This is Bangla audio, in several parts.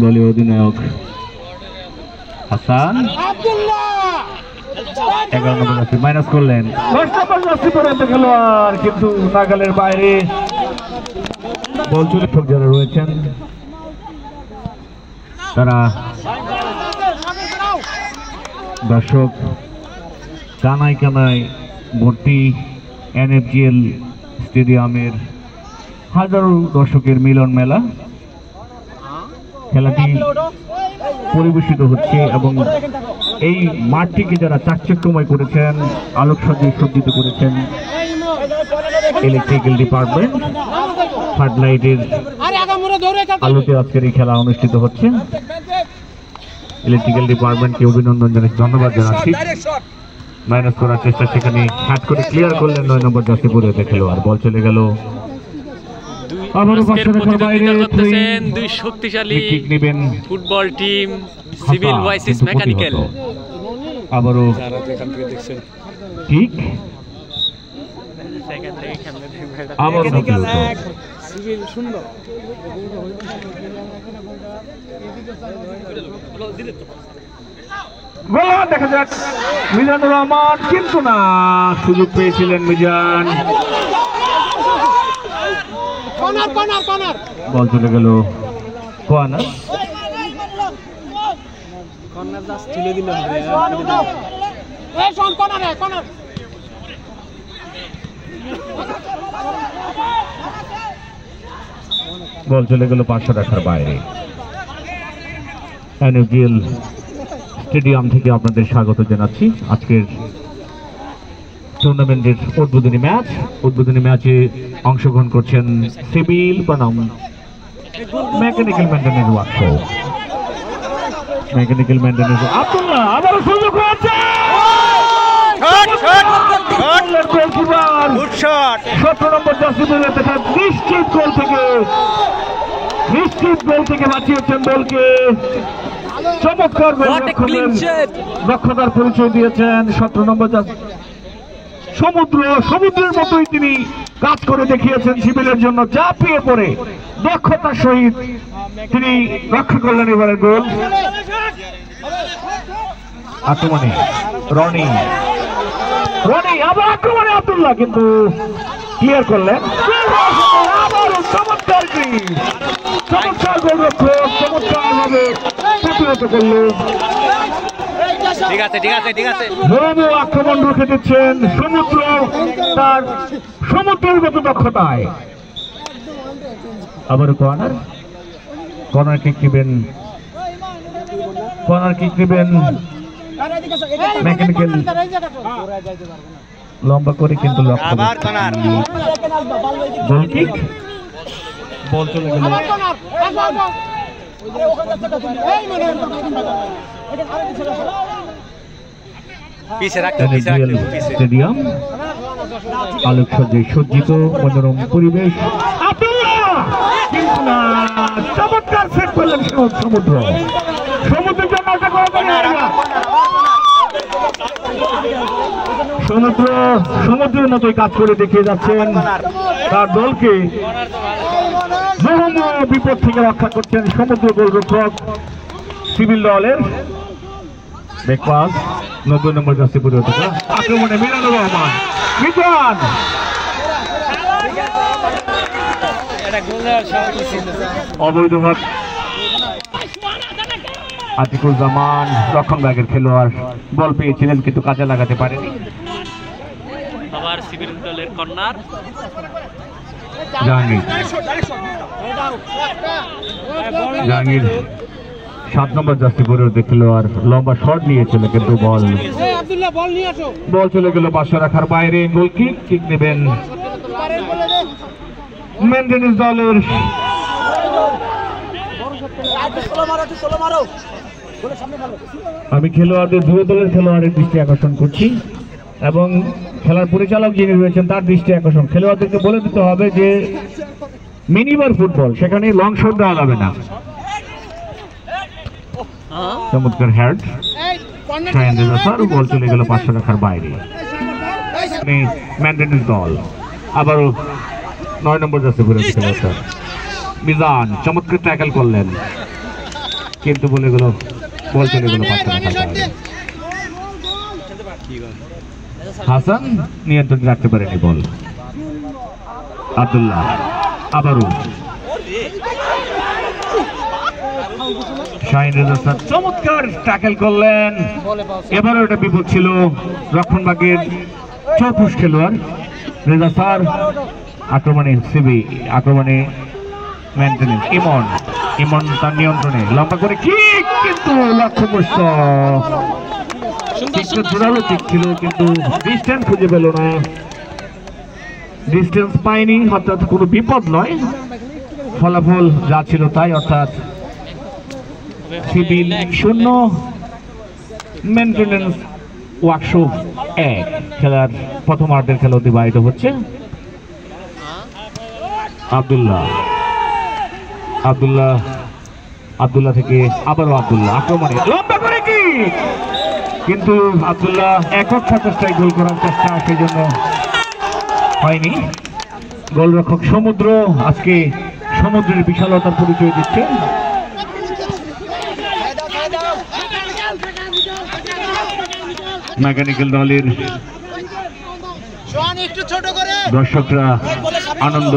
দলীয় অধিনায়ক হাসান 11 নম্বর জার্সি মাইনাস করলেন। 10 নম্বর জার্সি পরে খেলোয়াড় কিন্তু নাগালের বাইরে। বল চুরিক্ষক যারা রয়েছেন তারা দর্শক কানায় কানায় ভর্তি এনএফজিএল স্টেডিয়ামের হাজারো দর্শকের মিলন মেলা। খেলাটি পরিবেশিত হচ্ছে এবং এই মাঠটিকে যারা চাকচিক্যময় করেছেন, আলোকসজ্জায় সজ্জিত করেছেন ইলেকট্রিক্যাল ডিপার্টমেন্ট। থার্ড লাইটের আলোতে আজকের এই খেলা অনুষ্ঠিত হচ্ছে। ইলেকট্রিক্যাল ডিপার্টমেন্টকে অভিনন্দন জানাচ্ছি, ধন্যবাদ জানাচ্ছি। মাইনাস করার চেষ্টা সেখানে হ্যাট করে ক্লিয়ার করলেন 9 নম্বর জার্সি পরে খেলোয়াড়। বল চলে গেল দুই শক্তিশালী football team civil OASIS mechanical. আবারও ঠিক আবার সিভিল সুন্দর দেখা যাক মিজানুর রহমান, কিন্তু না সুযোগ পেয়েছিলেন মিজান। বল চলে গেল কর্নার। বল চলে গেল 500 রাখার বাইরে। এনএফজিএল স্টেডিয়াম থেকে আপনাদের স্বাগত জানাচ্ছি আজকের টুর্নামেন্টের উদ্বোধনী ম্যাচ। উদ্বোধনী ম্যাচে অংশগ্রহণ করছেন সিভিল বনাম mechanical maintenance workshop. Mechanical maintenance Abdullah আবার সুযোগ হয়েছে। 17 নম্বর জার্সি পরে নিশ্চিত গোল থেকে বাঁচিয়েছেন বলকে। চমৎকার দক্ষতার পরিচয় দিয়েছেন 17 নম্বর জার্সি। সমুদ্রের মতোই তিনি কাজ করে দেখিয়েছেন সিভিলের জন্য। ঝাঁপিয়ে পড়ে দক্ষতার সহিত তিনি রক্ষা করলেন এবারে গোল। আক্রমণে রনি আবার আক্রমণে আব্দুল্লাহ, কিন্তু ক্লিয়ার করলেন। চমৎকার গোলরক্ষক চমৎকার ভাবে প্রতিহত করলেন। আক্রমণ রুখে দিচ্ছেন সমুদ্র তার সমুদ্রের মতো দক্ষতায়। আবারও কর্নার কিক নেবেন মেকানিক্যাল। লম্বা করে কিন্তু লক্ষ্য গোল কিক। বল চলে গেল স্টেডিয়াম, আলোকসজ্জায় সজ্জিত মনোরম পরিবেশ। চমৎকার সেট করলেন সমুদ্রের মতোই কাজ করে দেখিয়ে যাচ্ছেন তার দলকে। বিপদ থেকে রক্ষা করছেন সমুদ্র গোলরক্ষক সিভিল দলের। ব্রেকপাস 90 নম্বর জার্সি পরে আক্রমণে মিজানুর রহমান। মিজান অবৈধভাবে আতিকুল জামান রক্ষণ ভাগের খেলোয়াড় বল পেয়েছিলেন কিন্তু কাজে লাগাতে পারেনি। আবার সিভিল দলের কর্নার জাহাঙ্গীর 7 নম্বর জার্সি পরে খেলোয়াড় লম্বা শট নিয়েছিল কিন্তু বল চলে গেল 500 রাখার বাইরে। গোল কিক নেবেন মেইনটেনেন্স দলের। আমি খেলোয়াড়দের দুই দলের খেলোয়াড়ের দৃষ্টি আকর্ষণ করছি এবং খেলার পরিচালক যিনি রয়েছেন তার দৃষ্টি আকর্ষণ। খেলোয়াড়দেরকে বলে দিতে হবে যে মিনিবার ফুটবল, সেখানে লং শট দেওয়া যাবে না। চমৎকার হেড বল চলে গেল 500 রাখার বাইরে। মেইনটেনেন্স দল আবারও 9 নম্বর যাচ্ছে বিরোধী খেলোয়াড় মিজান চমৎকার ট্যাকল করলেন, কিন্তু বলে গেল বল চলে গেল হাসান নিয়ন্ত্রণ রাখতে পারেনি বল। আব্দুল্লাহ আবারও শাহিন রেজা স্যার চমৎকার ট্যাকল করলেন, এবারও এটা বিপদ ছিল রক্ষণভাগের চৌপুষ খেলোয়াড় রেজা স্যার। আক্রমণে সিবি, আক্রমণে মেইনটেনেন্স ইমন তার নিয়ন্ত্রণে লম্বা করে কিক, কিন্তু লক্ষ্যভ্রষ্ট। জোরালো কিক ছিল কিন্তু ডিস্টেন্স খুঁজে পেল না, ডিস্টেন্স পায়নি, অর্থাৎ কোনো বিপদ নয়, ফলাফল যা ছিল তাই, অর্থাৎ সিভিল 0 মেইনটেনেন্স ওয়ার্কশপ 1। খেলার প্রথমার্ধের খেলা অতিবাহিত হচ্ছে। আব্দুল্লাহ থেকে আবারও আব্দুল্লাহ আক্রমণে লম্বা করে কি, কিন্তু আব্দুল্লাহ একক প্রচেষ্টায় গোল করার চেষ্টা, সেই জন্য হয়নি। গোলরক্ষক সমুদ্র আজকে সমুদ্রের বিশালতার পরিচয় দিচ্ছে। মেকানিক্যাল দলের দর্শকরা আনন্দ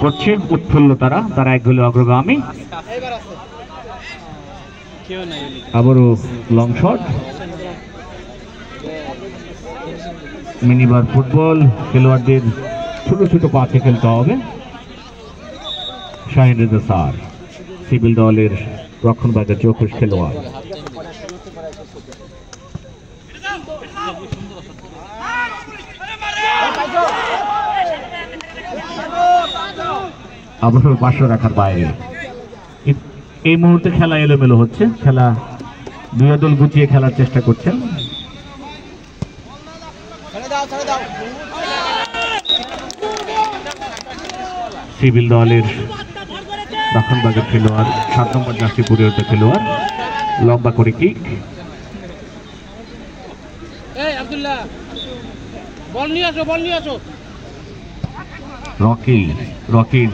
করছে, উৎফুল্ল তারা 1 গোলে অগ্রগামী। আবারও লং শট, মিনিবার ফুটবল, খেলোয়াড়দের ছোট ছোট পাশে খেলতে হবে। শাহিন রেজা স্যার সিভিল দলের রক্ষণভাগের চৌকুশ খেলোয়াড়। আবারও 500 রাখার বাইরে। এই মুহূর্তে খেলা এলোমেলো হচ্ছে, খেলা 2 দল গুছিয়ে খেলার চেষ্টা করছেন। সিভিল দলের রক্ষণভাগের খেলোয়াড় 7 নম্বর জার্সি পরিহিত খেলোয়াড় লম্বা করে কিক, রকির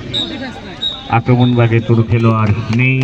আক্রমণ ভাগে কোনো খেলোয়াড় নেই।